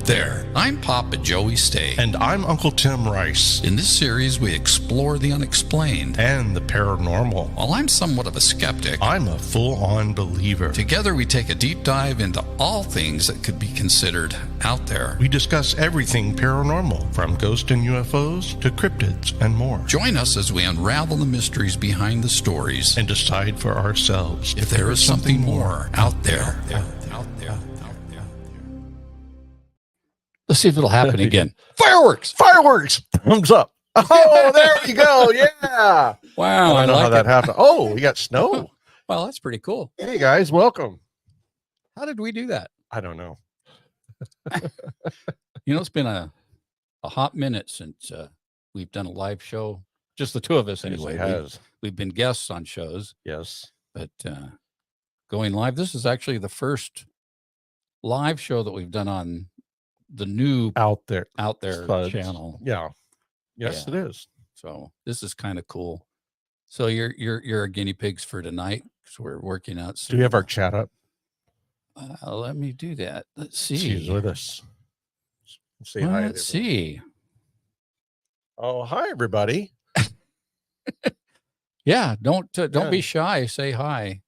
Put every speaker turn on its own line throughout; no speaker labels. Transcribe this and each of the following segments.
there. I'm Papa Joey Stay.
And I'm Uncle Tim Rice.
In this series, we explore the unexplained
and the paranormal.
While I'm somewhat of a skeptic,
I'm a full-on believer.
Together, we take a deep dive into all things that could be considered out there.
We discuss everything paranormal, from ghosts and UFOs to cryptids and more.
Join us as we unravel the mysteries behind the stories
and decide for ourselves
if there is something more out there. Let's see if it'll happen again. Fireworks!
Fireworks! Thumbs up. Oh, there we go. Yeah.
Wow.
I don't know how that happened. Oh, we got snow.
Well, that's pretty cool.
Hey, guys. Welcome.
How did we do that?
I don't know.
It's been a hot minute since we've done a live show. Just the two of us anyway.
It has.
We've been guests on shows.
Yes.
But going live, this is actually the first live show that we've done on the new
out there
Spuds channel.
Yeah. Yes, yeah. It is.
So this is kind of cool. So you're our guinea pigs for tonight because we're working out.
Do we have our chat up?
Let me do that. Let's see.
She's with us. Say hi.
Let's see.
Oh, hi everybody.
Yeah, don't be shy. Say hi.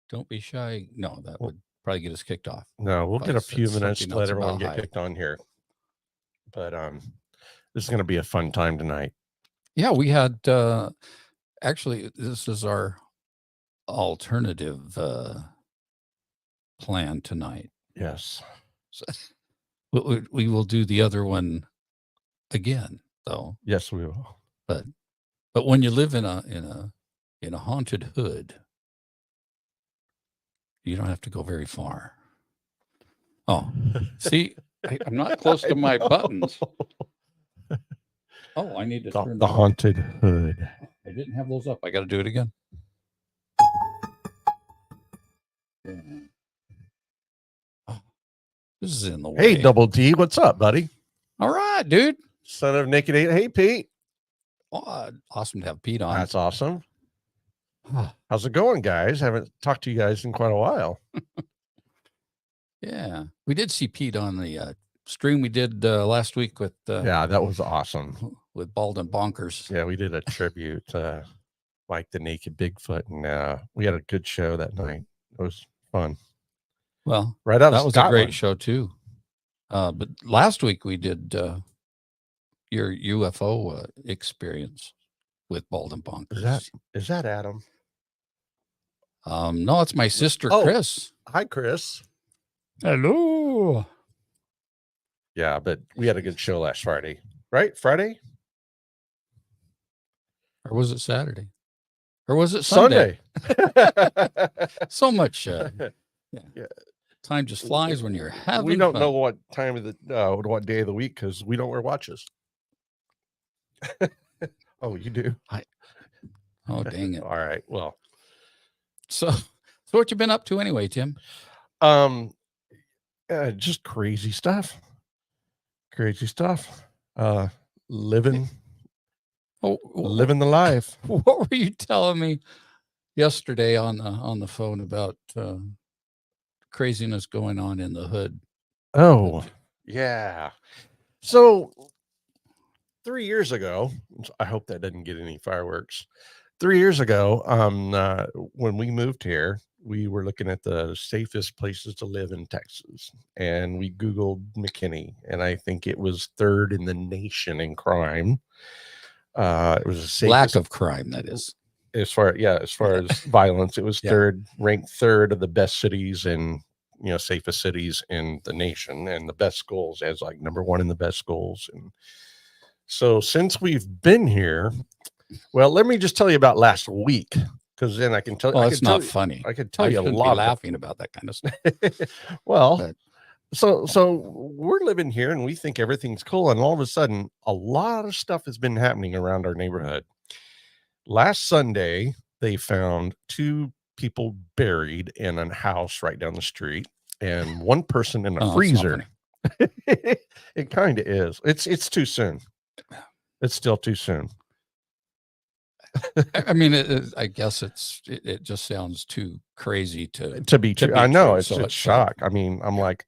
Don't be shy. No, that would probably get us kicked off.
No, we'll get a few minutes to let everyone get kicked on here. But this is going to be a fun time tonight.
Yeah, we had actually this is our alternative plan tonight.
Yes.
So, we will do the other one again, though.
Yes, we will.
But when you live in a haunted hood, you don't have to go very far. Oh, see, I'm not close to my buttons. Oh, I need to turn
the haunted hood.
I didn't have those up. I got to do it again. Yeah. Oh, this is in the way.
Hey, Double D, what's up, buddy?
All right, dude.
Son of Naked 8. Hey, Pete.
Oh, awesome to have Pete on.
That's awesome. How's it going, guys? Haven't talked to you guys in quite a while.
Yeah, we did see Pete on the stream we did last week with
yeah, that was awesome,
with Bald and Bonkers.
Yeah, we did a tribute like the Naked Bigfoot, and we had a good show that night. It was fun.
Well,
right out
that
of
was
Scotland.
A great show too. But last week we did your UFO experience with Bald and Bonkers.
Is that Adam?
No, it's my sister, Chris.
Hi, Chris.
Hello.
Yeah, but we had a good show last Friday, right? Friday?
Or was it Saturday? Or was it Sunday? So much. Yeah. Time just flies when you're having
We don't
fun.
know what time of the, what day of the week, because we don't wear watches. Oh, you do?
Oh, dang it.
All right. Well.
So what you been up to anyway, Tim?
Just crazy stuff. Living the life.
What were you telling me yesterday on the phone about craziness going on in the hood?
Oh, yeah. So 3 years ago, I hope that didn't get any fireworks. 3 years ago, when we moved here, we were looking at the safest places to live in Texas, and we Googled McKinney, and I think it was third in the nation in crime. It was the safest,
lack of crime, that is.
As far as violence, it was ranked third of the best cities and safest cities in the nation, and the best schools as like number one in the best schools. And so since we've been here, well, let me just tell you about last week, because then I can tell.
Well, it's not funny.
I could tell you a lot.
Laughing about that kind of stuff.
Well, so we're living here and we think everything's cool, and all of a sudden, a lot of stuff has been happening around our neighborhood. Last Sunday, they found 2 people buried in a house right down the street, and one person in a freezer. It kind of is. It's too soon. It's still too soon.
I mean, I guess it just sounds too crazy to
be true. I know it's shock. I mean, I'm like,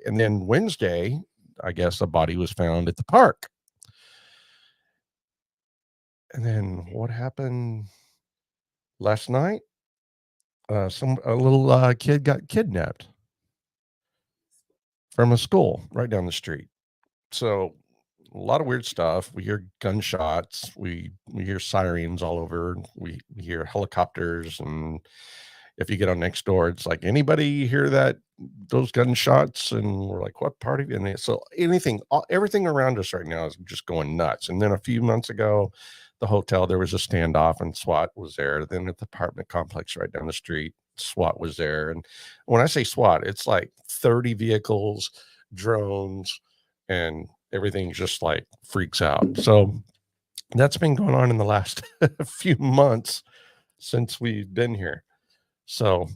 And then Wednesday, I guess a body was found at the park. And then what happened last night? A little kid got kidnapped from a school right down the street. So a lot of weird stuff. We hear gunshots. We hear sirens all over. We hear helicopters, and if you get on next door, it's like, anybody hear those gunshots? And we're like, what party? So everything around us right now is just going nuts. And then a few months ago, the hotel, there was a standoff and SWAT was there. Then at the apartment complex right down the street, SWAT was there. And when I say SWAT, it's like 30 vehicles, drones, and everything just like freaks out. So that's been going on in the last few months since we've been here. So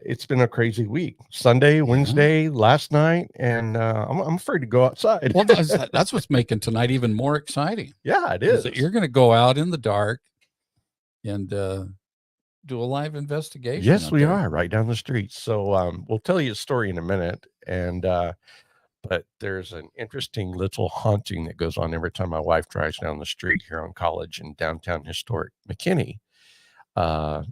it's been a crazy week. Sunday, Wednesday, last night, and I'm afraid to go outside.
Well, that's what's making tonight even more exciting.
Yeah, it is.
That you're going to go out in the dark and do a live investigation.
Yes, we are right down the street. So we'll tell you a story in a minute. And but there's an interesting little haunting that goes on every time my wife drives down the street here on College in downtown historic McKinney. A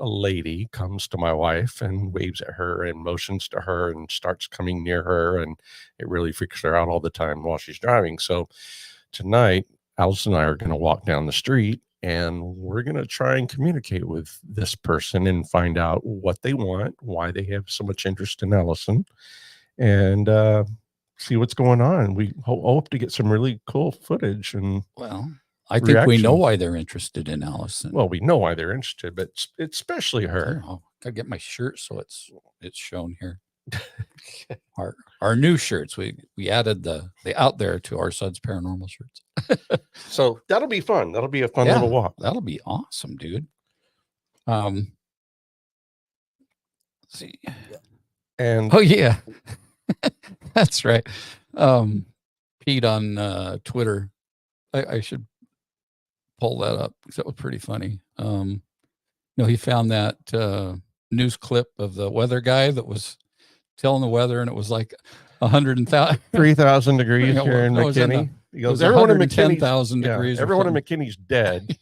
lady comes to my wife and waves at her and motions to her and starts coming near her, and it really freaks her out all the time while she's driving. So tonight, Alice and I are going to walk down the street, and we're going to try and communicate with this person and find out what they want, why they have so much interest in Allison, and see what's going on. We hope to get some really cool footage. And
I think we know why they're interested in Allison.
Well, we know why they're interested, but it's especially her.
Gotta get my shirt so it's shown here. our new shirts. We added the Out There to our Suds Paranormal shirts.
So that'll be fun. That'll be a fun little walk.
That'll be awesome, dude. Let's see.
And
that's right. Pete on Twitter. I should pull that up because that was pretty funny. He found that news clip of the weather guy that was telling the weather, and it was like
3,000 degrees here in McKinney. He goes, everyone in McKinney's
degrees.
Everyone in McKinney's dead.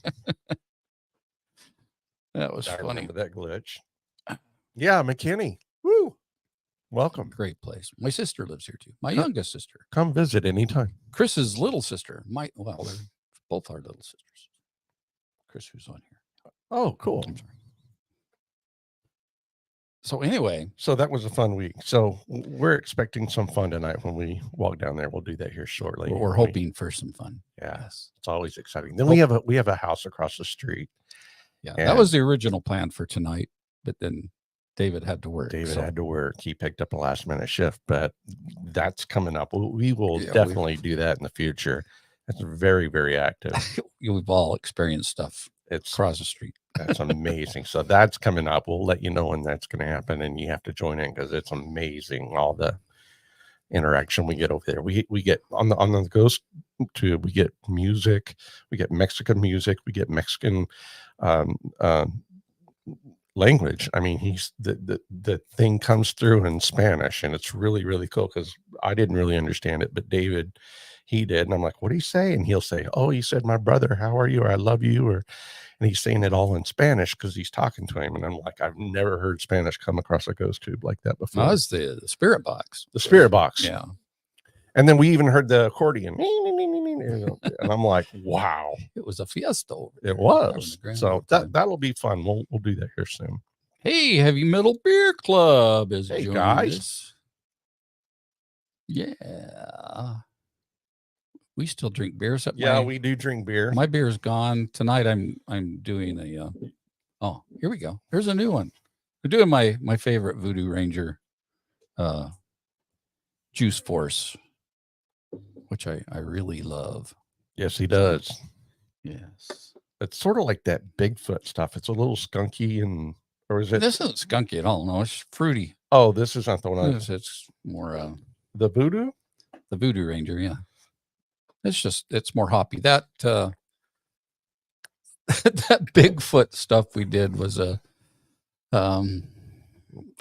That was funny.
Remember that glitch. Yeah, McKinney. Woo! Welcome.
Great place. My sister lives here too. My youngest sister.
Come visit anytime.
Chris's little sister. They're both our little sisters. Chris, who's on here.
Oh, cool.
So anyway.
So that was a fun week. So we're expecting some fun tonight when we walk down there. We'll do that here shortly.
We're hoping for some fun.
Yeah. Yes. It's always exciting. Then we have a house across the street.
Yeah. That was the original plan for tonight, but then David had to work.
Had to work. He picked up a last minute shift, but that's coming up. We will definitely do that in the future. It's very, very active.
We've all experienced stuff. It's across the street.
That's amazing. So that's coming up. We'll let you know when that's going to happen, and you have to join in because it's amazing. All the interaction we get over there. We get on the Ghost Tube. We get music. We get Mexican music. We get Mexican language. I mean, the thing comes through in Spanish, and it's really, really cool because I didn't really understand it, but David, he did. And I'm like, what did he say? And he'll say, oh, he said, my brother, how are you? Or I love you. And he's saying it all in Spanish because he's talking to him. And I'm like, I've never heard Spanish come across a Ghost Tube like that before.
No, it's the spirit box.
The spirit box.
Yeah.
And then we even heard the accordion. And I'm like, wow.
It was a fiesta.
It was. So that'll be fun. We'll do that here soon.
Hey, Heavy Metal Beer Club is joining
guys.
us. Yeah. We still drink beer.
We do drink beer.
My beer's gone tonight. I'm doing a. Here we go. Here's a new one. We're doing my favorite Voodoo Ranger, Juice Force, which I really love.
Yes, he does.
Yes,
it's sort of like that Bigfoot stuff. It's a little skunky, or is it?
This isn't skunky at all. No, it's fruity.
Oh, this is not the one.
It's more
the Voodoo
Ranger. Yeah. It's more hoppy. That that Bigfoot stuff we did was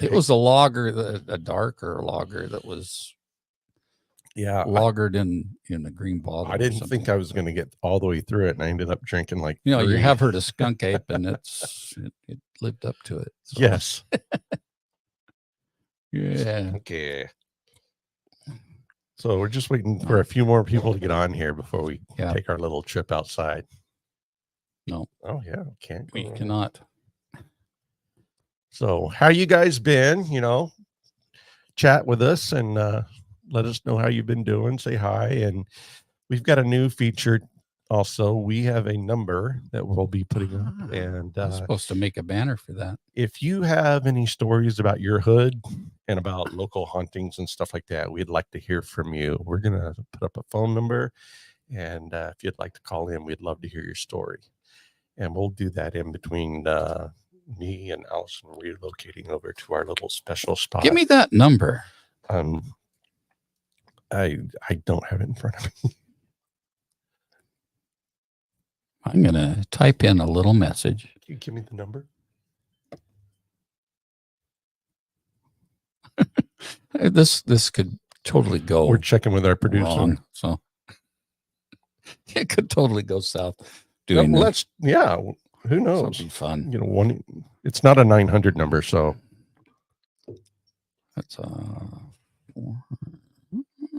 It was a logger, a darker logger that was lagered in a green bottle.
I didn't think I was going to get all the way through it, and I ended up drinking like
you have heard of skunk ape, and it lived up to it.
So. Yes.
Yeah.
Okay. So we're just waiting for a few more people to get on here before we take our little trip outside.
No.
Oh yeah, can't.
We cannot.
So how you guys been? Chat with us and let us know how you've been doing. Say hi, and we've got a new feature. Also, we have a number that we'll be putting up, and
I'm supposed to make a banner for that.
If you have any stories about your hood and about local hauntings and stuff like that, we'd like to hear from you. We're gonna put up a phone number, and if you'd like to call in, we'd love to hear your story. And we'll do that in between me and Allison relocating over to our little special spot.
Give me that number.
I don't have it in front of me.
I'm going to type in a little message.
Can you give me the number?
This could totally go.
We're checking with our producer.
Wrong, so it could totally go south.
Who knows?
It'll be fun.
It's not a 900 number, so
that's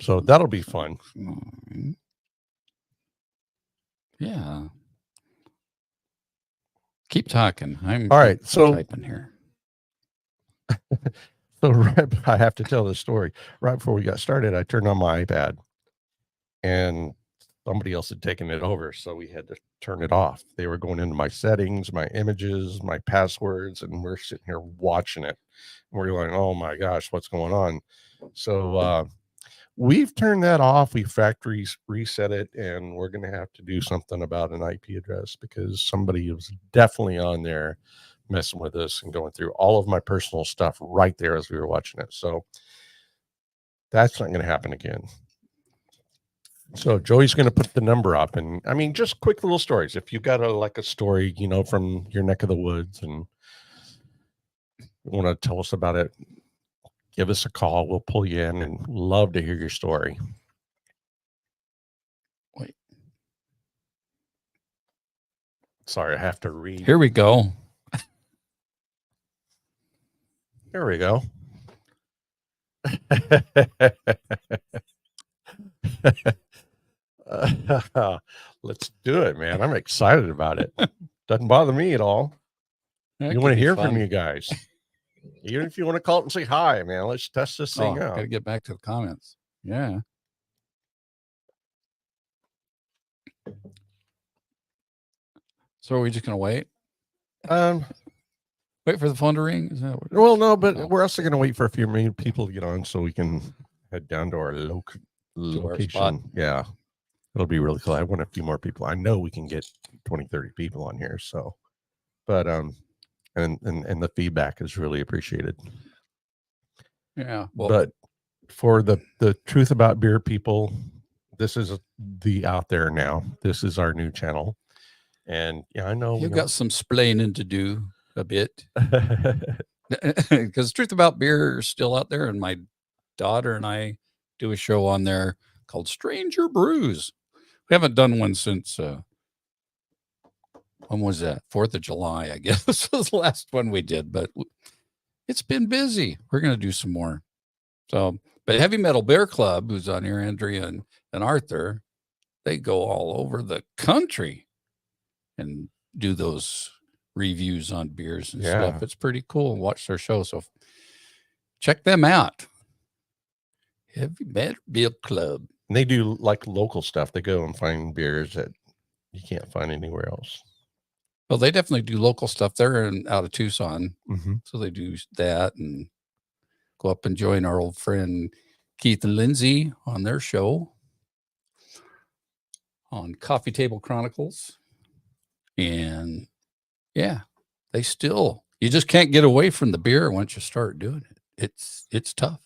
so that'll be fun.
Yeah. Keep talking. I'm
all right. So
typing here.
So I have to tell this story. Right before we got started, I turned on my iPad, and somebody else had taken it over, so we had to turn it off. They were going into my settings, my images, my passwords, and we're sitting here watching it. We're going, oh my gosh, what's going on? So we've turned that off. We factory reset it, and we're going to have to do something about an IP address because somebody was definitely on there messing with us and going through all of my personal stuff right there as we were watching it. So that's not going to happen again. So Joey's going to put the number up, and I mean, just quick little stories. If you've got a story, from your neck of the woods and want to tell us about it, give us a call. We'll pull you in and love to hear your story.
Wait.
Sorry, I have to read.
Here we go.
There we go. Let's do it, man. I'm excited about it. Doesn't bother me at all. You want to hear from you guys. Even if you want to call it and say hi, man, let's test this thing out.
Gotta get back to the comments. Yeah. So are we just gonna wait? Wait for the phone to ring? Is that
well, no, but we're also gonna wait for a few more people to get on so we can head down to our location. Yeah. It'll be really cool. I want a few more people. I know we can get 20, 30 people on here. So, but and the feedback is really appreciated.
Yeah.
Well, but for the truth about beer people, this is the out there now. This is our new channel. And I know
you've got some splaining to do a bit. Because Truth About Beer is still out there, and my daughter and I do a show on there called Stranger Brews. We haven't done one since when was that? 4th of July, I guess. This was the last one we did, but it's been busy. We're going to do some more. So, but Heavy Metal Beer Club, who's on here, Andrea and Arthur, they go all over the country and do those reviews on beers and stuff. It's pretty cool. Watch their show. So check them out. Heavy Metal Beer Club.
And they do like local stuff. They go and find beers that you can't find anywhere else.
Well, they definitely do local stuff. They're out of Tucson.
Mm-hmm.
So they do that and go up and join our old friend Keith and Lindsay on their show on Coffee Table Chronicles. And yeah, they still, you just can't get away from the beer once you start doing it. It's tough.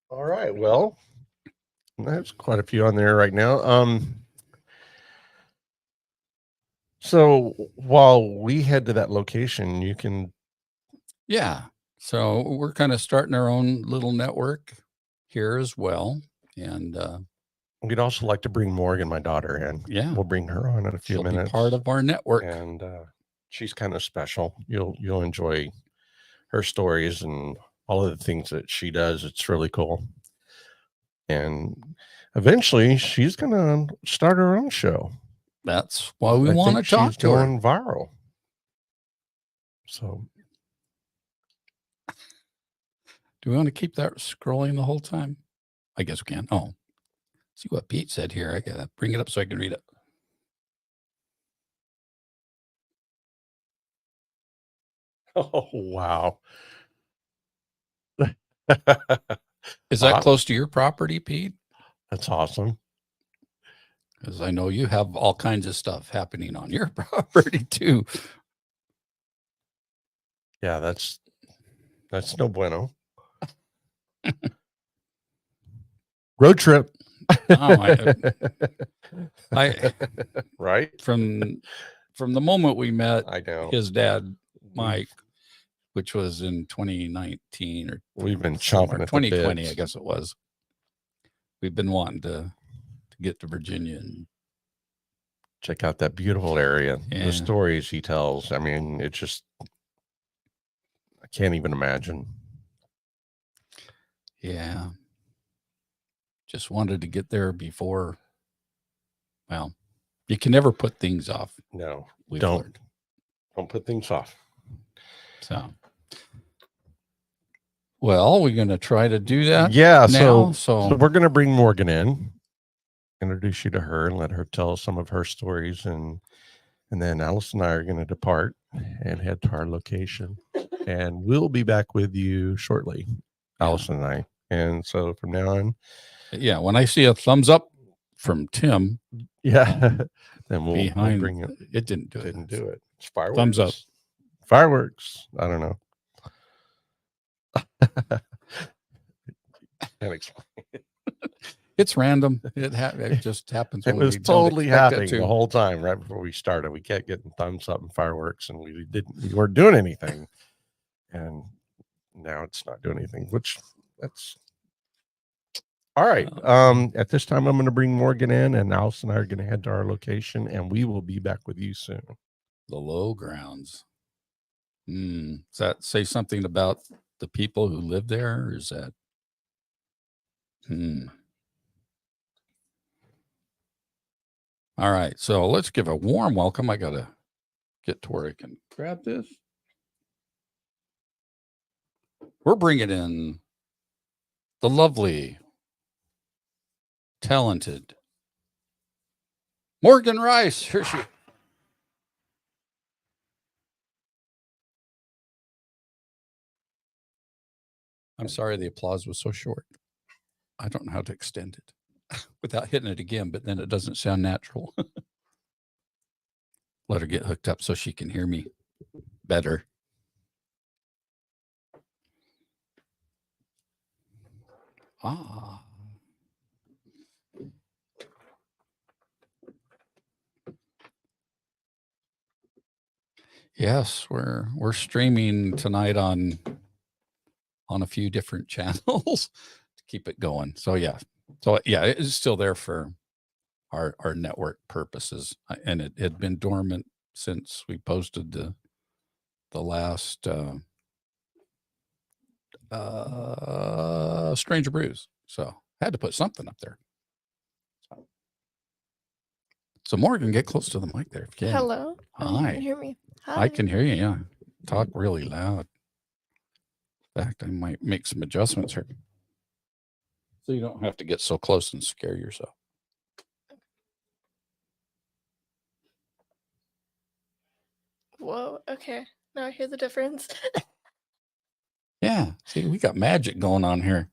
All right. Well, there's quite a few on there right now. So while we head to that location, you can.
Yeah. So we're kind of starting our own little network here as well. And
We'd also like to bring Morgan, my daughter, in.
Yeah.
We'll bring her on in a few
she'll
minutes.
be part of our network.
And she's kind of special. You'll enjoy her stories and all of the things that she does. It's really cool. And eventually, she's gonna start her own show.
That's why we want to talk
she's
to her.
going viral. So,
Do we want to keep that scrolling the whole time? I guess we can. Oh, see what Pete said here. I gotta bring it up so I can read it.
oh wow.
Is that close to your property, Pete?
That's awesome.
Because I know you have all kinds of stuff happening on your property too.
Yeah, that's no bueno. Road trip.
Oh, I
right
from the moment we met,
I know
his dad, Mike, which was in 2019 or
we've been chomping at
2020,
the bits.
I guess it was. We've been wanting to get to Virginia and
check out that beautiful area.
Yeah.
The stories he tells, I mean, it's just, I can't even imagine.
Yeah. Just wanted to get there before. Well, you can never put things off.
No,
Don't
put things off.
So, well, we're going to try to do that.
Yeah.
Now,
so we're going to bring Morgan in, introduce you to her, and let her tell some of her stories, and then Alice and I are going to depart and head to our location, and we'll be back with you shortly, Alice and I. And so from now on,
yeah, when I see a thumbs up from Tim,
yeah, then we'll bring it.
It didn't do
it. It's fireworks.
Thumbs up.
Fireworks. I don't know. Can't explain it.
It's random. It just happens.
It was totally happening the whole time right before we started. We kept getting thumbs up and fireworks, and we weren't doing anything. And now it's not doing anything, which that's all right. At this time, I'm going to bring Morgan in, and Alice and I are going to head to our location, and we will be back with you soon.
The low grounds. Does that say something about the people who live there, or is that? All right, so let's give a warm welcome. I gotta get to where I can grab this. We're bringing in the lovely, talented Morgan Rice. Here she. I'm sorry the applause was so short. I don't know how to extend it without hitting it again, but then it doesn't sound natural. Let her get hooked up so she can hear me better. Yes, we're streaming tonight on a few different channels to keep it going. So yeah, it's still there for our network purposes, and it had been dormant since we posted the last Stranger Brews. So I had to put something up there. So Morgan, get close to the mic there. If you can.
Hello.
Hi.
You can hear me. Hi.
I can hear you. Yeah. Talk really loud. In fact, I might make some adjustments here, so you don't have to get so close and scare yourself.
Whoa. Okay. Now I hear the difference.
Yeah. See, we got magic going on here.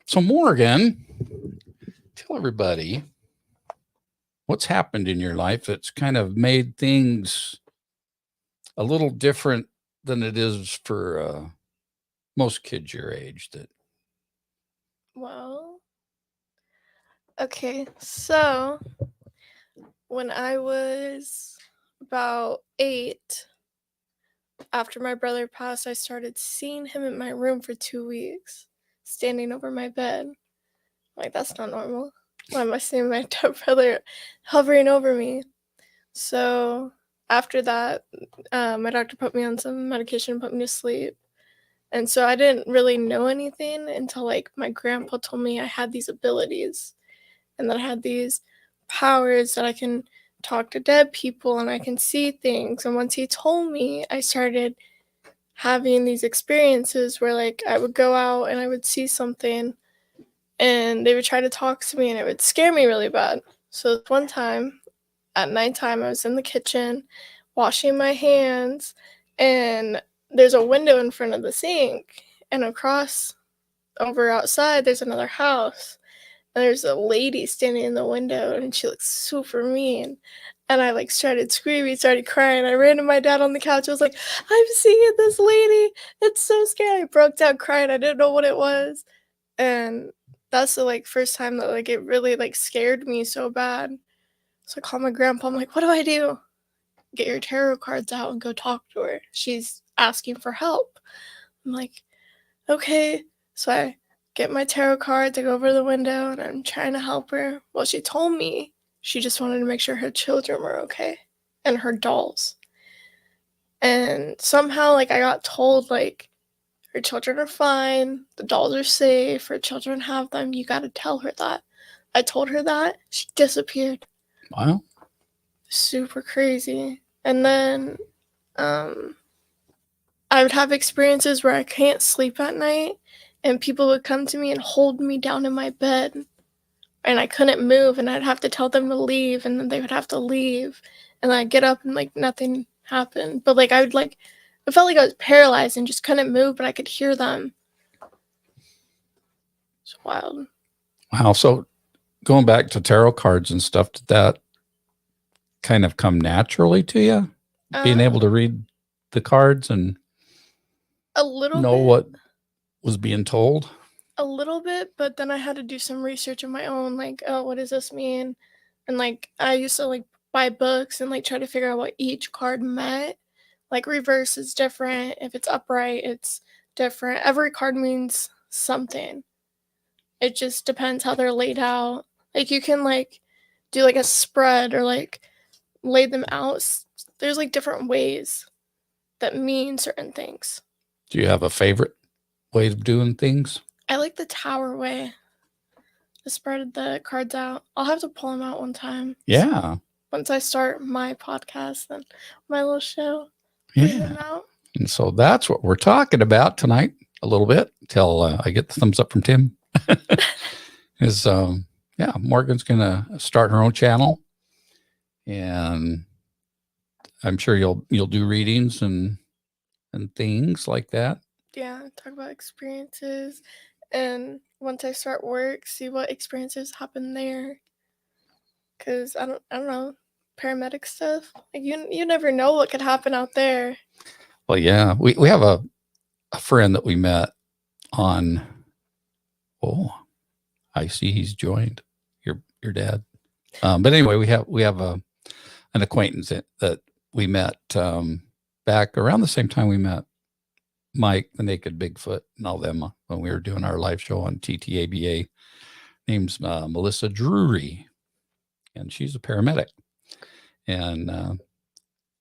So Morgan, tell everybody what's happened in your life that's kind of made things a little different than it is for most kids your age.
Well, okay. So When I was about 8, after my brother passed, I started seeing him in my room for 2 weeks, standing over my bed. Like, that's not normal. Why am I seeing my dead brother hovering over me? So after that, my doctor put me on some medication and put me to sleep. And so I didn't really know anything until like my grandpa told me I had these abilities and that I had these powers that I can talk to dead people and I can see things. And once he told me, I started having these experiences where like I would go out and I would see something and they would try to talk to me and it would scare me really bad. So this one time at nighttime, I was in the kitchen washing my hands, and there's a window in front of the sink, and across over outside, there's another house. And there's a lady standing in the window, and she looks super mean. And I like started screaming, started crying. I ran to my dad on the couch. I was like, I'm seeing this lady. It's so scary. I broke down crying. I didn't know what it was. And that's the like first time that like it really like scared me so bad. So I called my grandpa. I'm like, what do I do? Get your tarot cards out and go talk to her. She's asking for help. I'm like, okay. So I get my tarot cards, I go over to the window, and I'm trying to help her. Well, she told me she just wanted to make sure her children were okay and her dolls. And somehow, like, I got told, like, her children are fine, the dolls are safe, her children have them. You got to tell her that. I told her that. She disappeared.
Wow.
Super crazy. And then I would have experiences where I can't sleep at night and people would come to me and hold me down in my bed and I couldn't move and I'd have to tell them to leave and then they would have to leave and then I'd get up and like nothing happened. But like I would like it felt like I was paralyzed and just couldn't move, but I could hear them. It's wild.
Wow. So going back to tarot cards and stuff, did that kind of come naturally to you? Being able to read the cards and
a little
know
bit.
what was being told?
A little bit, but then I had to do some research of my own, like, oh, what does this mean? And like I used to like buy books and like try to figure out what each card meant. Like reverse is different. If it's upright, it's different. Every card means something. It just depends how they're laid out. Like you can like do like a spread or like lay them out. There's like different ways that mean certain things.
Do you have a favorite way of doing things?
I like the tower way. To spread the cards out. I'll have to pull them out one time.
Yeah.
Once I start my podcast and my little show. Read them out.
And so that's what we're talking about tonight a little bit till I get the thumbs up from Tim. Is yeah, Morgan's gonna start her own channel, and I'm sure you'll do readings and things like that.
Yeah, talk about experiences, and once I start work, see what experiences happen there. Cause I don't know, paramedic stuff. Like you never know what could happen out there.
Well, yeah, we have a friend that we met on. Oh, I see he's joined your dad. But anyway, we have an acquaintance that we met back around the same time we met Mike, the Naked Bigfoot, and all them when we were doing our live show on TTABA. Name's Melissa Drury, and she's a paramedic. And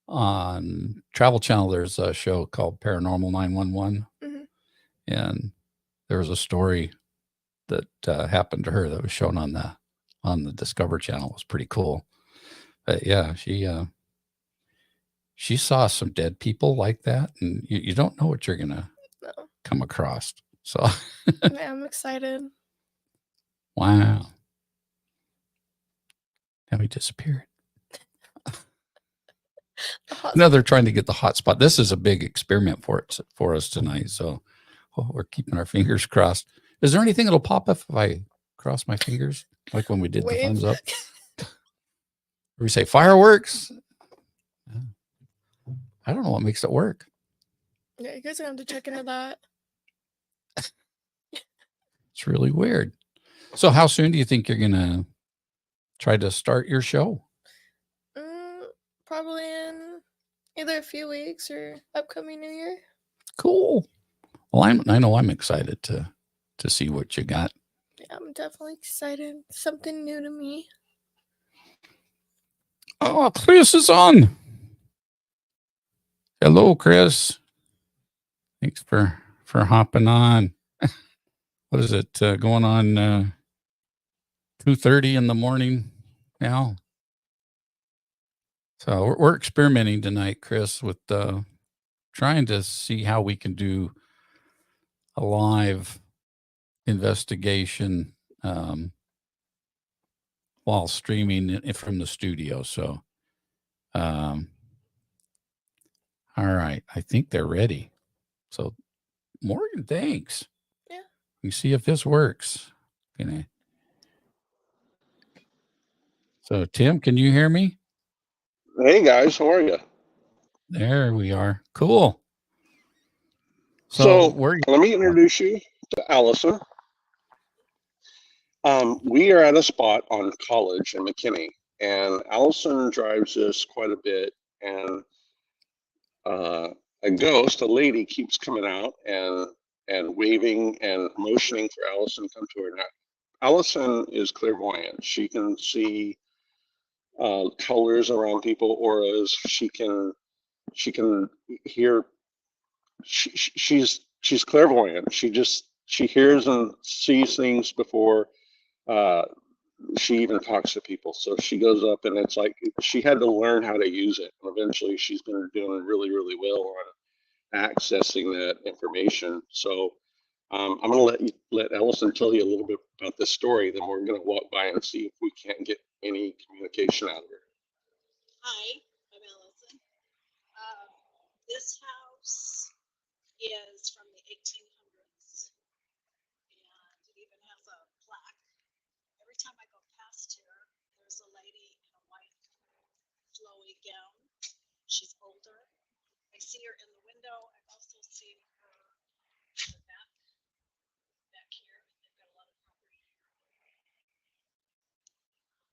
on Travel Channel, there's a show called Paranormal 911, and there was a story that happened to her that was shown on the Discover Channel. It was pretty cool. But yeah, she saw some dead people like that, and you don't know what you're gonna come across. So
yeah, I'm excited.
Wow. Now he disappeared. No, they're trying to get the hot spot. This is a big experiment for us tonight. So we're keeping our fingers crossed. Is there anything that'll pop up if I cross my fingers? Like when we did the thumbs up? We say fireworks. I don't know what makes it work.
Yeah, you guys are going to have to check into that.
It's really weird. So how soon do you think you're going to try to start your show?
probably in either a few weeks or upcoming New Year.
Cool. Well, I know I'm excited to see what you got.
Yeah, I'm definitely excited. Something new to me.
Oh, Chris is on. Hello, Chris. Thanks for hopping on. What is it going on 2:30 in the morning now? So we're experimenting tonight, Chris, with trying to see how we can do a live investigation while streaming it from the studio. So, all right, I think they're ready. So, Morgan, thanks.
Yeah.
You see if this works. So, Tim, can you hear me?
Hey guys, how are you?
There we are. Cool.
So
where?
let me introduce you to Allison. We are at a spot on College in McKinney, and Allison drives us quite a bit. And a ghost, a lady, keeps coming out and waving and motioning for Allison to come to her. Now, Allison is clairvoyant. She can see colors around people, auras. She can hear. She's clairvoyant. She hears and sees things before uh, she even talks to people. So she goes up, and it's like she had to learn how to use it. And eventually, she's been doing really, really well on accessing that information. So I'm going to let Ellison tell you a little bit about this story. Then we're going to walk by and see if we can't get any communication out of her.
Hi, I'm Allison. This house is from the 1800s, and it even has a plaque. Every time I go past here, there's a lady in a white flowy gown. She's older. I see her in the window. I've also seen her in the back here. They've got a lot of property here.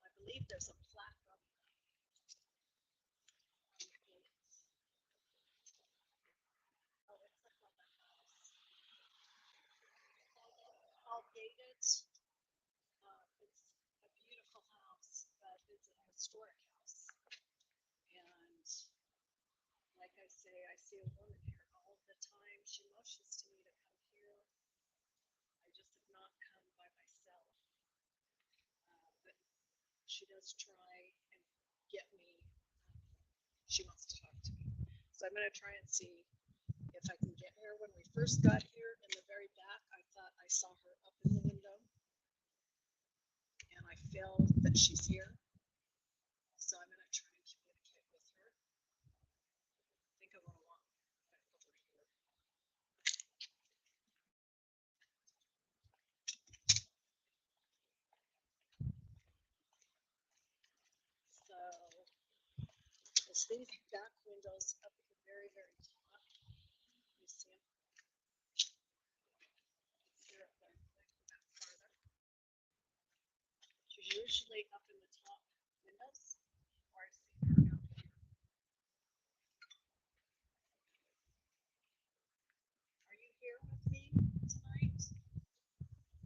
I believe there's a plaque on the all dated. It's a beautiful house, but it's a historic house. And like I say, I see a woman here all the time. She motions to me to come here. I just have not come by myself. But she does try and get me. She wants to talk to me. So I'm going to try and see if I can get her. When we first got here in the very back, I thought I saw her up in the window. And I feel that she's here. So I'm going to try and communicate with her. I think I want to walk back over here. So it's these back windows up at the very, very top. You see them? Here up there, back farther. She's usually up in the top windows, or I see her out here. Are you here with me tonight?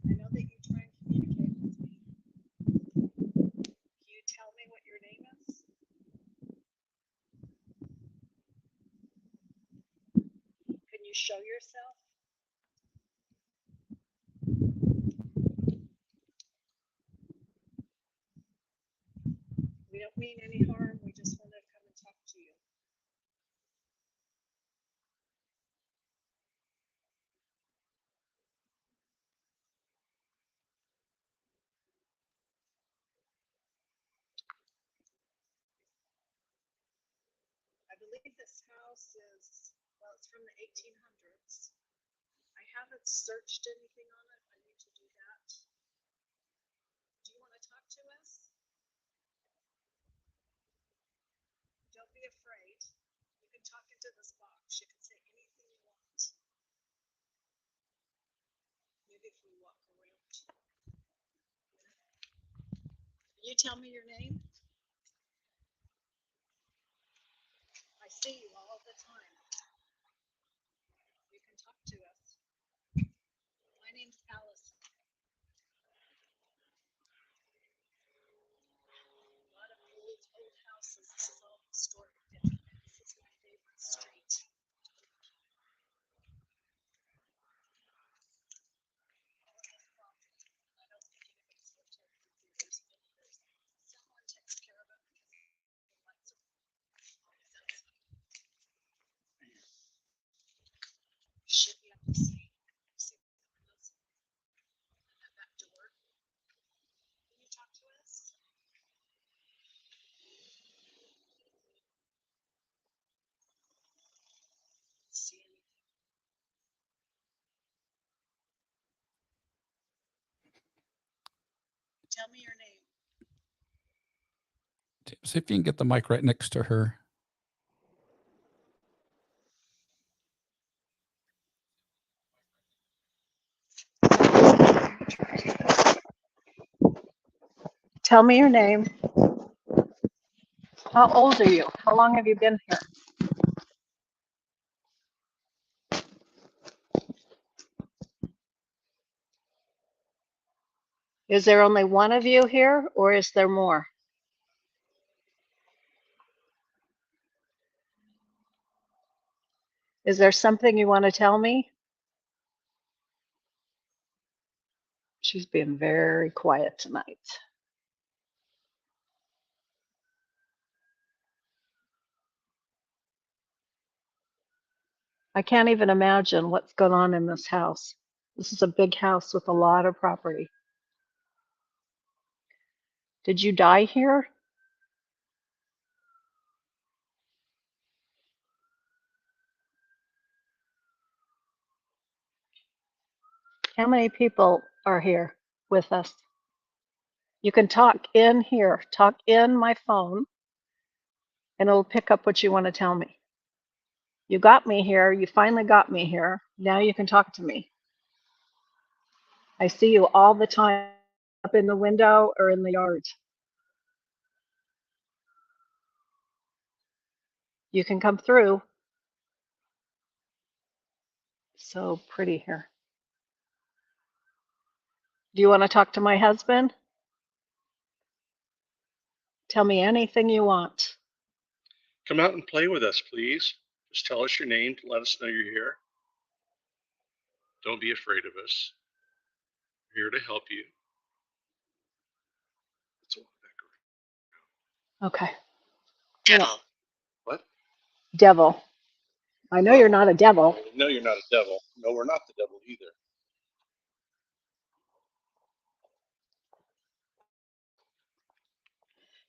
I know that you try and communicate with me. Can you tell me what your name is? Can you show yourself? We don't mean any harm. We just want to come and talk to you. I believe this house is, well, it's from the 1800s. I haven't searched anything on it. I need to do that. Do you want to talk to us? Don't be afraid. You can talk into this box. You can say anything you want. Maybe if we walk around. Can you tell me your name? see you all the time. You can talk to us. My name's Allison. A lot of old houses. This is all historic. This is my favorite street. I don't think anybody's lived here for years, many years. Someone takes care of it because the lights are always outside. Should be able to see the windows and that back door. Can you talk to us? See anything? Tell me your name.
See if you can get the mic right next to her.
Tell me your name. How old are you? How long have you been here? Is there only one of you here, or is there more? Is there something you want to tell me? She's being very quiet tonight. I can't even imagine what's going on in this house. This is a big house with a lot of property. Did you die here? How many people are here with us? You can talk in here, talk in my phone, and it'll pick up what you want to tell me. You got me here. You finally got me here. Now you can talk to me. I see you all the time up in the window or in the yard. You can come through. So pretty here. Do you want to talk to my husband? Tell me anything you want.
Come out and play with us, please. Just tell us your name to let us know you're here. Don't be afraid of us. We're here to help you. It's all back.
Okay.
Devil. What?
Devil. I know you're not a devil.
No, you're not a devil. No, we're not the devil either.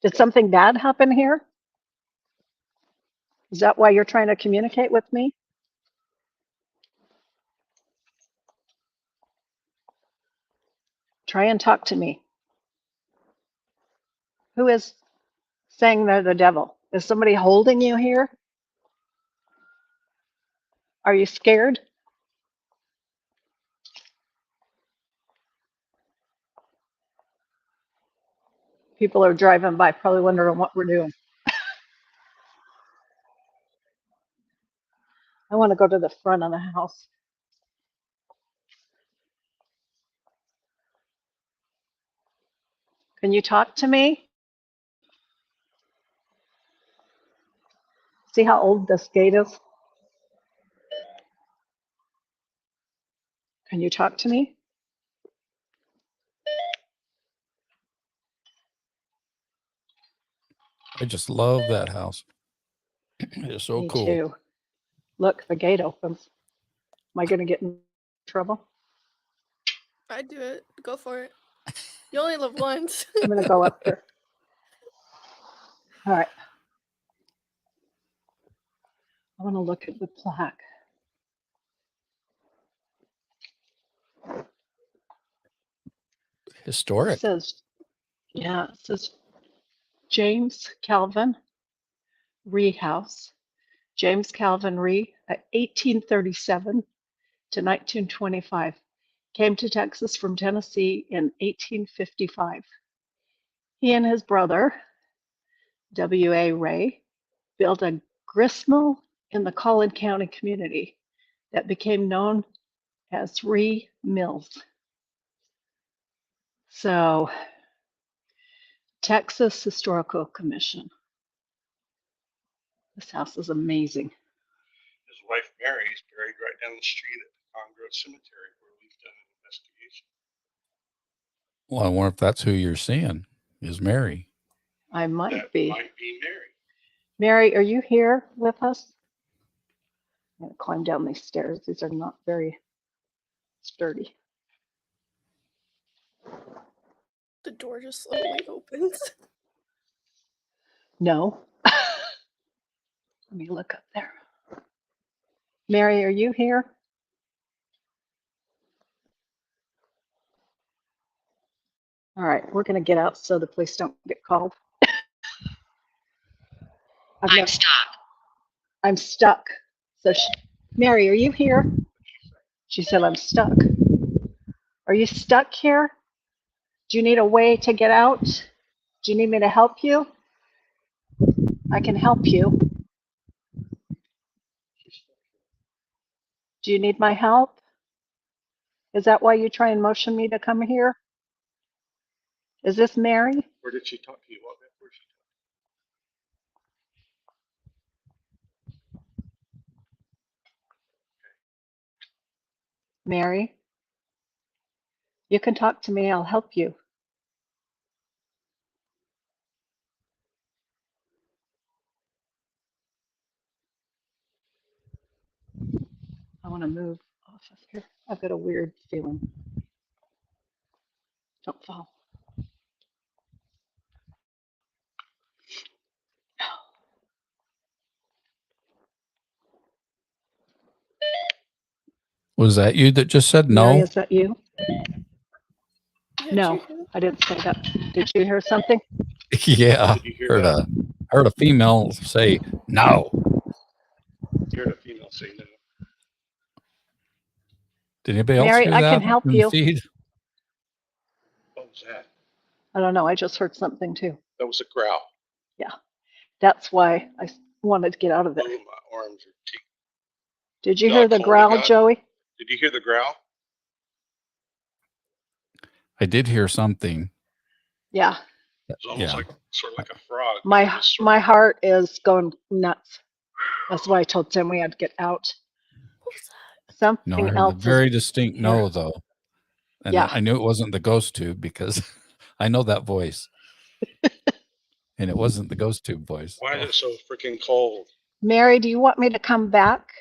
Did something bad happen here? Is that why you're trying to communicate with me? Try and talk to me. Who is saying they're the devil? Is somebody holding you here? Are you scared? People are driving by, probably wondering what we're doing. I want to go to the front of the house. Can you talk to me? See how old this gate is? Can you talk to me?
I just love that house. It's so
Me
cool.
too. Look, the gate opens. Am I going to get in trouble?
I'd do it. Go for it. You only live once.
I'm going to go up here. All right. I want to look at the plaque.
Historic.
It says James Calvin Rhee House. James Calvin Rhee, 1837 to 1925. Came to Texas from Tennessee in 1855. He and his brother, W.A. Ray, built a gristmill in the Collin County community that became known as Mills. So, Texas Historical Commission. This house is amazing.
His wife Mary is buried right down the street at the Congrove Cemetery where we've done an investigation.
Well, I wonder if that's who you're seeing is Mary.
I
That
might be.
might be Mary.
Mary, are you here with us? I'm going to climb down these stairs. These are not very sturdy.
The door just slowly opens.
No. Let me look up there. Mary, are you here? All right, we're going to get out so the police don't get called. I'm stuck. I'm stuck. So, Mary, are you here? She said, I'm stuck. Are you stuck here? Do you need a way to get out? Do you need me to help you? I can help you. Do you need my help? Is that why you try and motion me to come here? Is this Mary?
Where did she talk to you about that? Where she
Mary? You can talk to me. I'll help you. I want to move off of here. I've got a weird feeling. Don't fall.
Was that you that just said
Mary,
no?
is that you?
Did
No,
you hear
I didn't say that. Did you hear something?
Yeah,
Did you hear that?
heard a female say no.
You heard a female say no.
Did anybody else
Mary,
hear
I
that
can help
in the
you.
feed?
What was that?
I don't know. I just heard something too.
That was a growl.
That's why I wanted to get out of there.
Oh, my arms are tickling.
Did you
Dog
hear the
holding
growl,
gun.
Joey?
Did you hear the growl?
I did hear something.
Yeah.
It was almost
Yeah.
like sort of like a frog. but
My
it was sort
my
of-
heart is going nuts. That's why I told Tim we had to get out.
what was that?
Something
No, I heard
else
a
is
very distinct
here.
no, though. And
Yeah.
I knew it wasn't the ghost tube because I know that voice. And it wasn't the ghost tube voice.
Why is
So.
it so freaking cold?
Mary, do you want me to come back?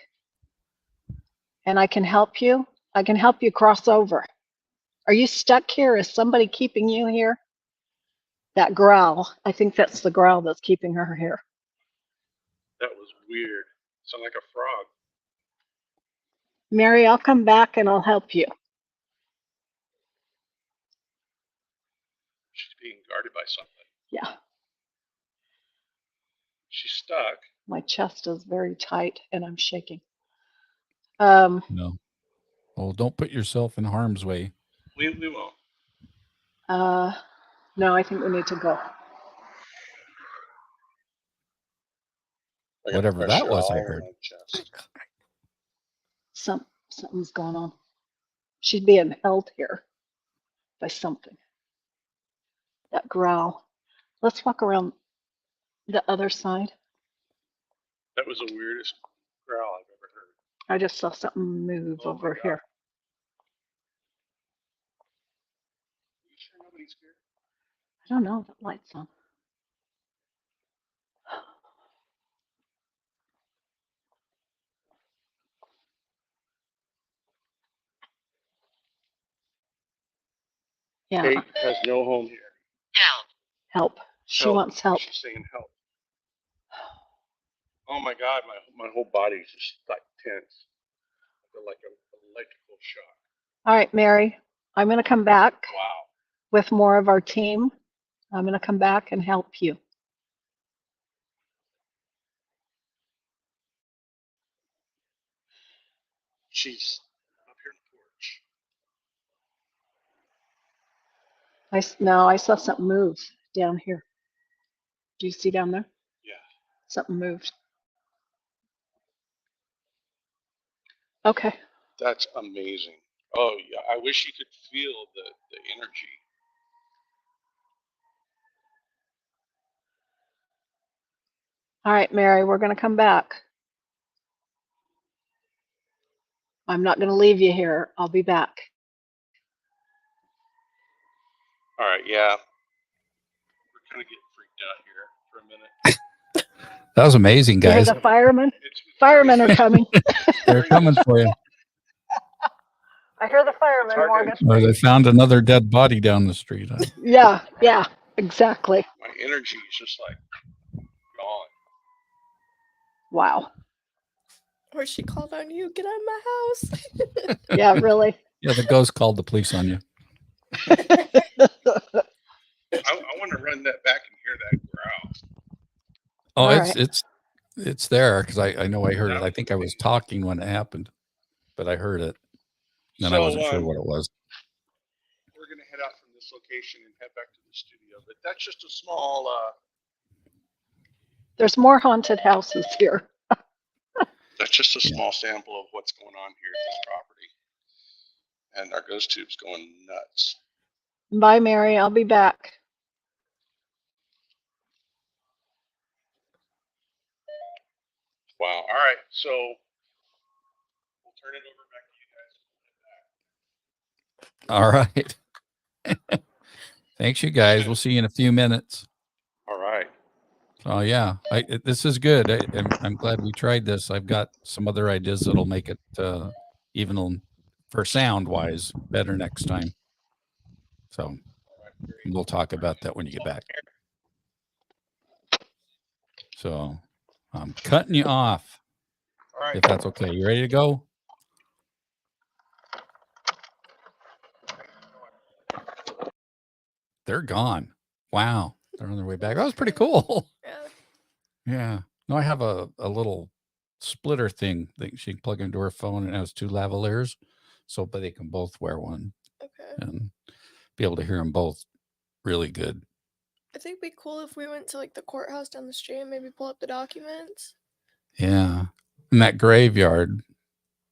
And I can help you? I can help you cross over. Are you stuck here? Is somebody keeping you here? That growl. I think that's the growl that's keeping her here.
That was weird. Sounded like a frog.
Mary, I'll come back and I'll help you.
She's being guarded by something.
Yeah.
She's stuck.
My chest is very tight and I'm shaking.
No. Oh, don't put yourself in harm's way.
We won't.
No, I think we need to go.
I got
Whatever that
pressure
was, I
all in
heard.
my chest.
Something's going on. She's being held here by something. That growl. Let's walk around the other side.
That was the weirdest growl I've ever heard.
I just saw something move
Oh my
over
God.
here.
You sure nobody's here?
I don't know. The light's on. Yeah.
Kate has no home here.
Help. She
Help.
wants help.
She's saying help. Oh my God, my whole body's just like tense. I feel like an electrical shock.
All right, Mary, I'm going to come back
Wow.
with more of our team. I'm going to come back and help you.
She's up here on the porch.
No, I saw something move down here. Do you see down there?
Yeah.
Something moved.
Okay.
That's amazing. Oh yeah, I wish you could feel the energy.
All right, Mary, we're going to come back. I'm not going to leave you here. I'll be back.
All right, yeah, we're kind of getting freaked out here for a minute.
That was amazing,
You hear
guys.
the firemen?
It's
Firemen are coming.
They're coming for you.
I hear the firemen,
hard to
Morgan.
Or they found another dead body down the street.
Yeah, exactly.
My energy is just like gone.
Wow.
Or she called on you, get out of my house.
Yeah, really.
Yeah, the ghost called the police on you.
I want to run that back and hear that growl.
Oh,
All
it's there because I know I heard it. I think I was talking when it happened, but I heard it. And I wasn't sure what it was.
We're going to head out from this location and head back to the studio, but that's just a small.
There's more haunted houses here.
That's just a small sample of what's going on here at this property, and our ghost tube's going nuts.
Bye, Mary. I'll be back.
Wow. All right, so we'll turn it over back to you guys.
All right. Thanks, you guys. We'll see you in a few minutes.
All right.
Oh yeah, this is good. I'm glad we tried this. I've got some other ideas that'll make it even for sound wise better next time. So we'll talk about that when you get back. So I'm cutting you off.
All right.
If that's okay. You ready to go? They're gone. Wow. They're on their way back. That was pretty cool.
Yeah.
Yeah. No, I have a little splitter thing that she can plug into her phone, and it has two lavaliers. But they can both wear one
Okay.
and be able to hear them both really good.
I think it'd be cool if we went to like the courthouse down the street and maybe pull up the documents.
Yeah. And that graveyard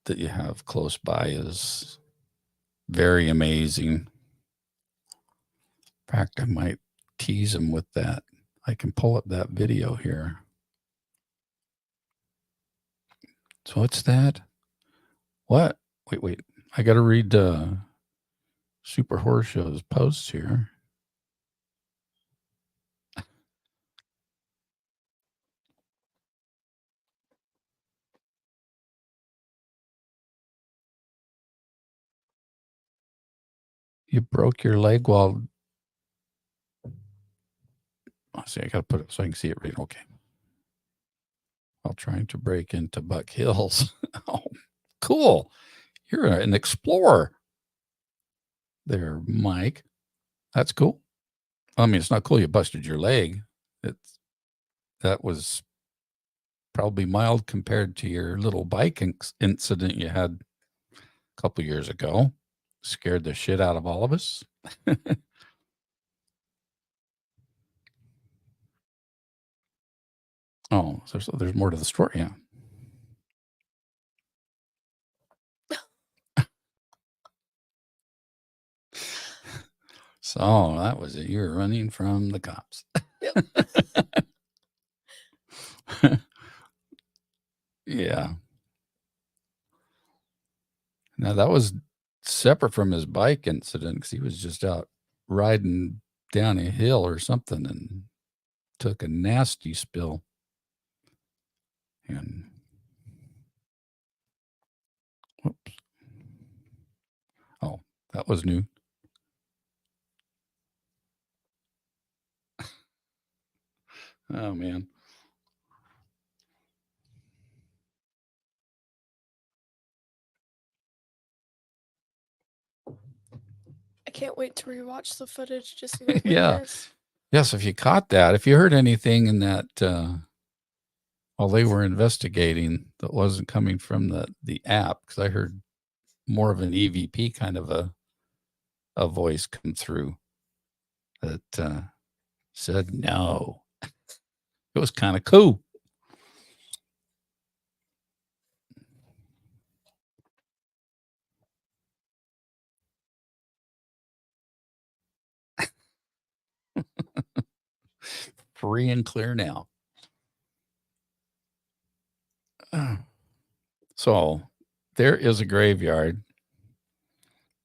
that you have close by is very amazing. In fact, I might tease him with that. I can pull up that video here. So what's that? What? Wait. I got to read Super Horror Show's posts here. You broke your leg while... Let's see, I got to put it so I can see it right. Okay. While trying to break into Buck Hills. Oh, cool. You're an explorer there, Mike. That's cool. I mean, it's not cool you busted your leg. That was probably mild compared to your little bike incident you had a couple years ago. Scared the shit out of all of us. Oh, there's more to the story. Yeah. So that was it. You were running from the cops.
Yep.
Yeah. Now that was separate from his bike incident because he was just out riding down a hill or something and took a nasty spill. And whoops. Oh, that was new. Oh man.
I can't wait to rewatch the footage to see what
Yeah.
we missed.
Yes, if you caught that, if you heard anything in that while they were investigating that wasn't coming from the app, because I heard more of an EVP kind of a voice come through that said no. It was kind of cool. free and clear now. So there is a graveyard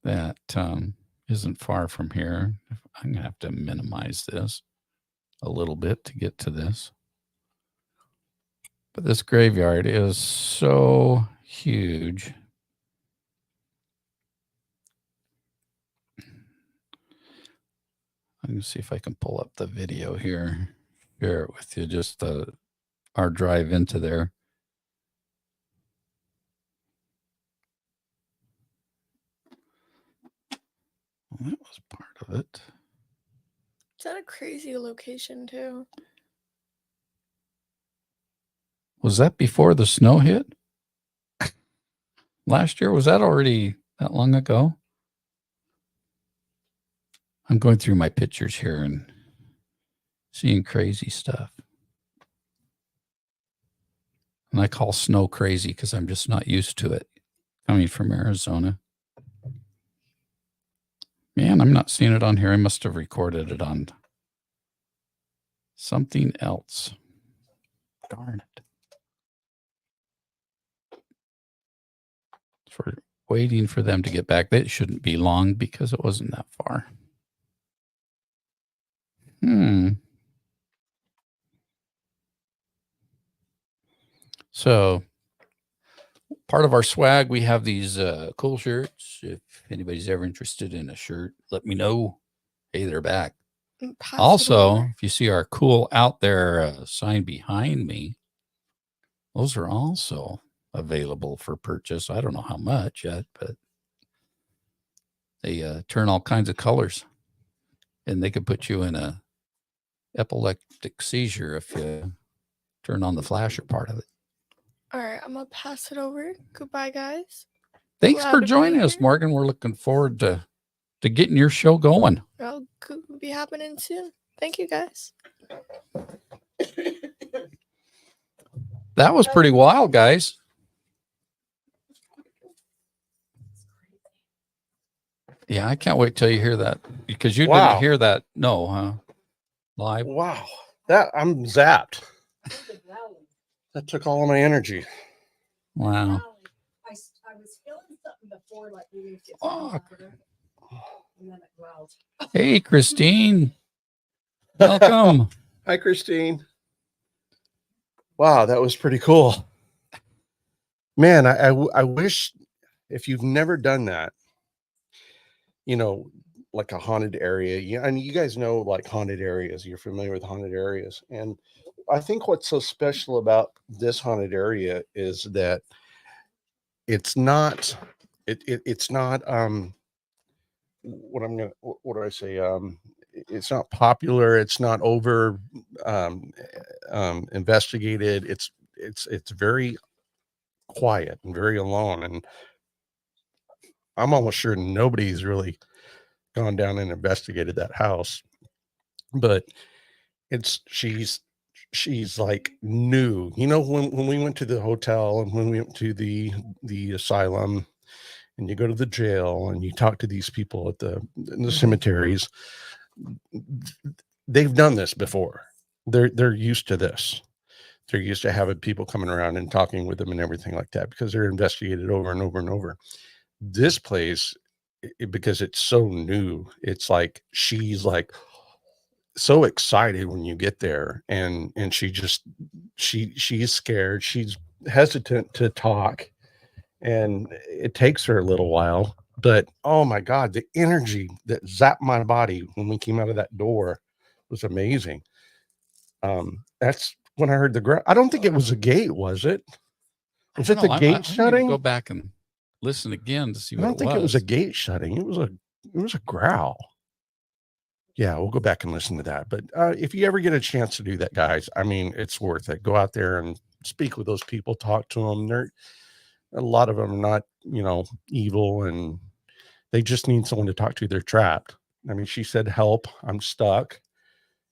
that isn't far from here. I'm going to have to minimize this a little bit to get to this. But this graveyard is so huge. I'm going to see if I can pull up the video here, share it with you, just our drive into there. Well, that was part of it.
It's at a crazy location too.
Was that before the snow hit? Last year? Was that already that long ago? I'm going through my pictures here and seeing crazy stuff. And I call snow crazy because I'm just not used to it coming from Arizona. Man, I'm not seeing it on here. I must have recorded it on something else. Darn it. For waiting for them to get back. That shouldn't be long because it wasn't that far. So part of our swag, we have these cool shirts. If anybody's ever interested in a shirt, let me know. Hey, they're back. Also, if you see our cool out there sign behind me, those are also available for purchase. I don't know how much yet, but they turn all kinds of colors, and they could put you in a epileptic seizure if you turn on the flasher part of it.
All right, I'm gonna pass it over. Goodbye, guys.
Thanks
Glad
for
to be
joining us,
here.
Morgan. We're looking forward to getting your show going.
I'll be happening soon. Thank you, guys.
That was pretty wild, guys. Yeah, I can't wait till you hear that, because you didn't hear that. No, huh? Live.
Wow. That I'm zapped. That took all of my energy.
Wow.
I was feeling something before, like we moved it.
Fuck.
And then it growled.
Hey, Christine. Welcome.
Hi, Christine. Wow, that was pretty cool. Man, I wish, if you've never done that, you know, like a haunted area. Yeah, and you guys know, like, haunted areas. You're familiar with haunted areas. And I think what's so special about this haunted area is that it's not it's not what do I say? It's not popular, it's not over investigated. It's very quiet and very alone. And I'm almost sure nobody's really gone down and investigated that house. But she's like new. You know, when we went to the hotel and when we went to the asylum, and you go to the jail and you talk to these people at in the cemeteries, they've done this before. They're used to this. They're used to having people coming around and talking with them and everything like that, because they're investigated over and over and over. This place, because it's so new, it's like she's like so excited when you get there, and she's scared, she's hesitant to talk, and it takes her a little while. But oh my God, the energy that zapped my body when we came out of that door was amazing. That's when I heard I don't think it was a gate, was it? Was it the gate shutting?
Go back and listen again to see what
I don't think it was a gate shutting. It was a growl. Yeah, we'll go back and listen to that. But if you ever get a chance to do that, guys, I mean, it's worth it. Go out there and speak with those people, talk to them. A lot of them are not, evil, and they just need someone to talk to. They're trapped. I mean, she said, "Help, I'm stuck."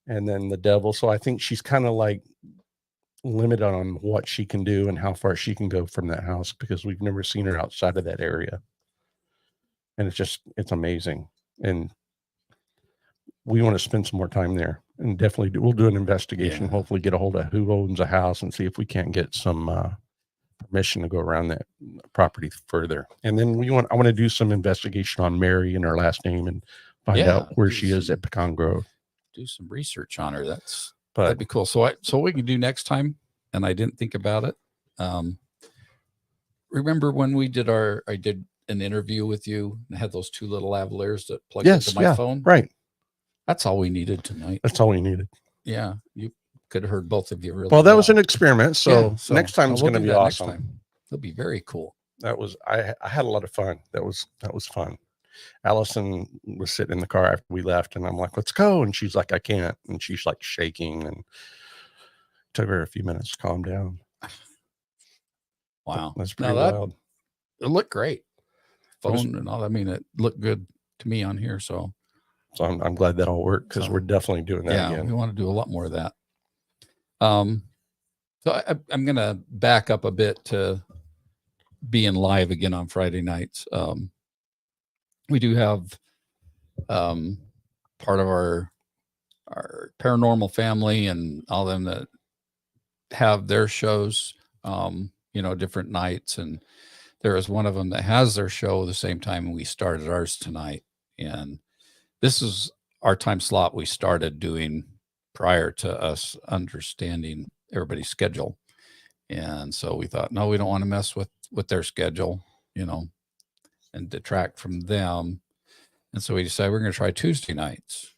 And then the devil. So I think she's kind of like limited on what she can do and how far she can go from that house, because we've never seen her outside of that area. And it's amazing. And we want to spend some more time there. and definitely we'll do an investigation.
Yeah.
Hopefully get a hold of who owns a house and see if we can't get some permission to go around that property further. And then I want to do some investigation on Mary and her last name and find
Yeah,
out where
do
she is at
some-
Pecan Grove.
Do some research on her. That'd
But
be cool. So what we can do next time, and I didn't think about it. Remember when I did an interview with you and had those 2 little lavaliers that plugged
yes,
into my phone?
right.
That's all we needed tonight.
That's all we needed.
Yeah. You could have heard both of you really
Well, that was
well.
an experiment. So,
Yeah,
next time is
we'll
going to
do
be
that next
awesome.
time. It'll be very cool.
I had a lot of fun. That was fun. Allison was sitting in the car after we left, and I'm like, let's go. And she's like, I can't. And she's like shaking, and it took her a few minutes to calm down.
Wow.
That's pretty
Now
wild.
it looked great.
It was-
Phone and all. I mean, it looked good to me on here. So
So I'm glad that all worked, because
So,
we're definitely doing that
yeah,
again.
we want to do a lot more of that. So I'm going to back up a bit to being live again on Friday nights. We do have part of our paranormal family and all them that have their shows, different nights. And there is one of them that has their show the same time we started ours tonight. And this is our time slot we started doing prior to us understanding everybody's schedule. And so we thought, no, we don't want to mess with their schedule, and detract from them. And so we decided we're going to try Tuesday nights.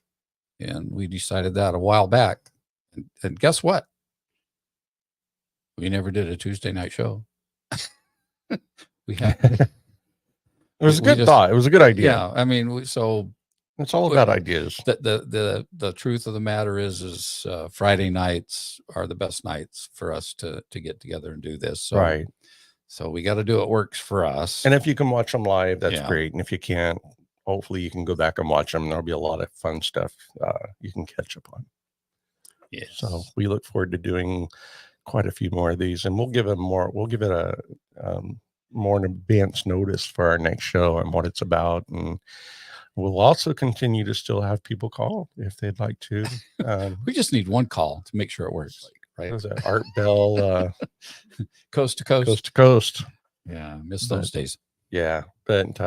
And we decided that a while back. And guess what? We never did a Tuesday night show. We had
It was a
we
good
just-
thought. It was a good idea.
Yeah, I mean, so
It's all about ideas.
the truth of the matter is Friday nights are the best nights for us to get together and do this. So,
Right.
So we got to do what works for us.
And if you can watch them live, that's
Yeah.
great. And if you can't, hopefully you can go back and watch them. There'll be a lot of fun stuff you can catch up on.
Yes.
So we look forward to doing quite a few more of these, and we'll give it a more in advance notice for our next show and what it's about. And we'll also continue to still have people call if they'd like to.
We just need one call to make sure it works. Right.
What was that? Art Bell,
Coast to coast.
coast to coast.
Yeah. Miss those days.
Yeah. But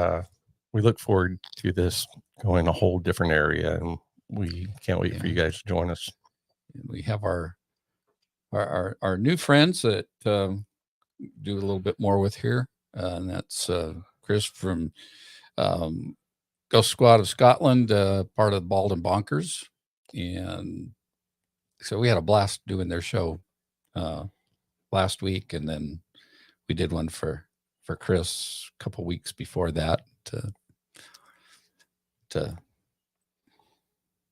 we look forward to this going a whole different area, and we can't wait for you guys to join us.
We have our new friends that do a little bit more with here. And that's Chris from Ghost Squad of Scotland, part of Bald and Bonkers. And so we had a blast doing their show last week. And then we did one for Chris a couple weeks before that to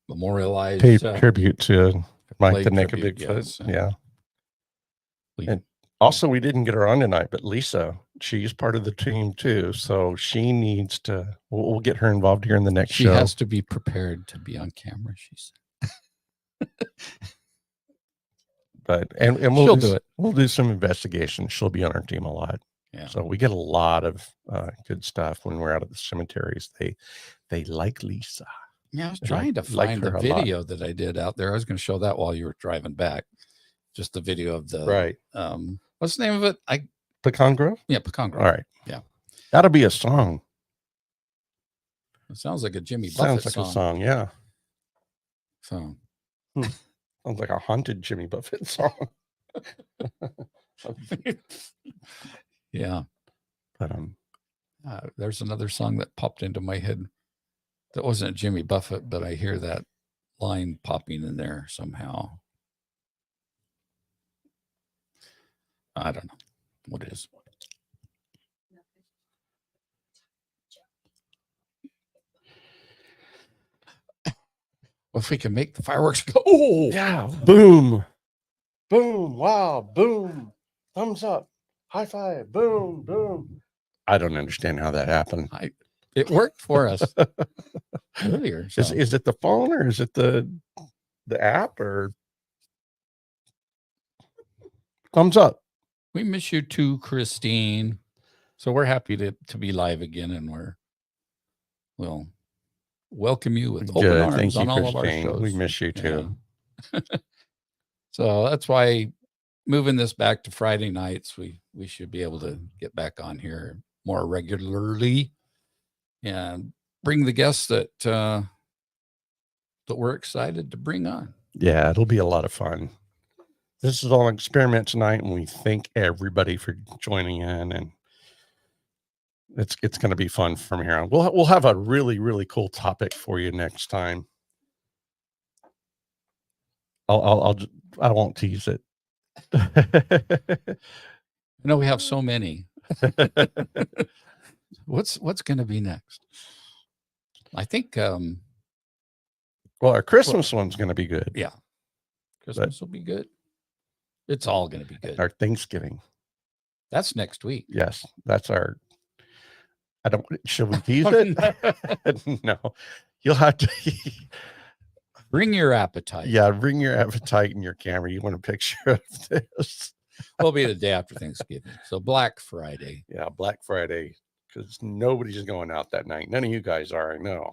memorialize.
Pay tribute to Mike
Blade
the Naked
tribute,
Bigfoot.
yes.
Yeah.
We-
And also, we didn't get her on tonight, but Lisa, she's part of the team too. So she needs to, we'll get her involved here in the next
She
show.
has to be prepared to be on camera, she said.
And
She'll
we'll
do it.
We'll do some investigation. She'll be on our team a lot.
Yeah.
So we get a lot of good stuff when we're out at the cemeteries. They like Lisa.
Yeah, I was
I
trying to
like
find
her
the
a lot.
video that I did out there. I was going to show that while you were driving back. Just the video of the
Right.
What's the name of it?
Pecan Grove?
Pecan Grove.
All right.
Yeah.
That'll be a song.
It sounds like a Jimmy
Sounds
Buffett
like
song.
a song. Yeah.
So
Sounds like a haunted Jimmy Buffett song.
yeah.
But
There's another song that popped into my head that wasn't Jimmy Buffett, but I hear that line popping in there somehow. I don't know what it is. Well, if we can make the fireworks go, oh
yeah, boom, boom, wow, boom, thumbs up, high five, boom, boom. I don't understand how that happened.
it worked for us earlier. So.
Is it the phone, or is it the app, or thumbs up?
We miss you too, Christine. So we're happy to be live again, and we'll welcome you with open arms
Thank you,
on all of our
Christine.
shows.
We miss you too.
So that's why moving this back to Friday nights, we should be able to get back on here more regularly and bring the guests that we're excited to bring on.
Yeah, it'll be a lot of fun. This is all an experiment tonight, and we thank everybody for joining in, and it's going to be fun from here on. We'll have a really, really cool topic for you next time. I won't tease it.
I know we have so many. What's going to be next? I think
well, our Christmas one's going to be good.
yeah. Christmas will be good. It's all going to be good.
Our Thanksgiving.
That's next week.
Yes, that's our. Should we tease it? No, you'll have to.
Bring your appetite.
Yeah, bring your appetite and your camera. You want a picture of this?
Will be the day after Thanksgiving. So Black Friday.
Yeah, Black Friday, because nobody's going out that night. None of you guys are, I know.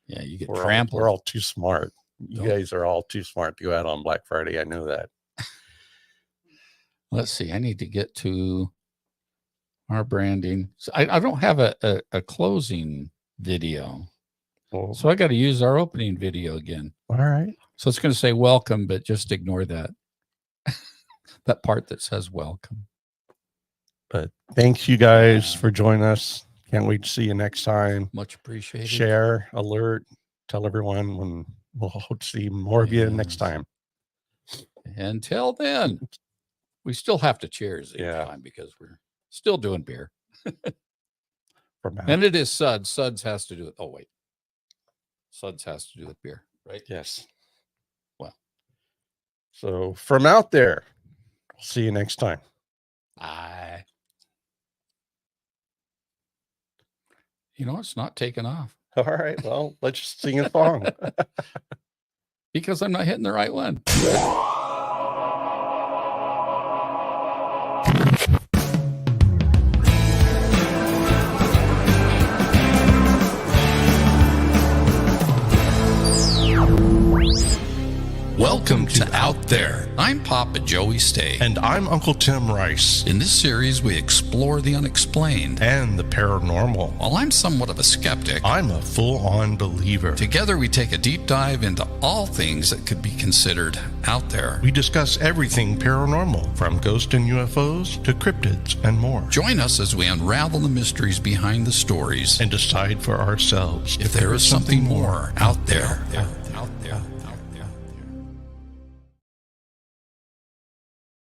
Yeah, you get
We're
trampled.
We're all too smart. You
Don't-
guys are all too smart to go out on Black Friday. I know that.
Let's see. I need to get to our branding. So I don't have a closing video.
Well,
So I got to use our opening video again.
all right.
So it's going to say welcome, but just ignore that. That part that says welcome.
But thanks you guys
Yeah.
for joining us. Can't wait to see you next time.
Much appreciated.
Share, alert, tell everyone when we'll hope to see more of you next
Yes.
time.
Until then, we still have to cheers each
Yeah.
time because we're still doing beer.
From now.
And it is Suds. Suds has to do it. Oh, wait. Suds has to do with beer, right?
Yes.
Well.
So from out there, we'll see you next time.
Bye. You know, it's not taking off
All right. Well, let's just sing a song.
because I'm not hitting the right one. Welcome to Out There. I'm Papa Joey Stay.
And I'm Uncle Tim Rice.
In this series, we explore the unexplained.
And the paranormal.
While I'm somewhat of a skeptic,
I'm a full-on believer.
together we take a deep dive into all things that could be considered out there.
We discuss everything paranormal, from ghosts and UFOs to cryptids and more.
Join us as we unravel the mysteries behind the stories
And decide for ourselves
if there is something more out there. Out there.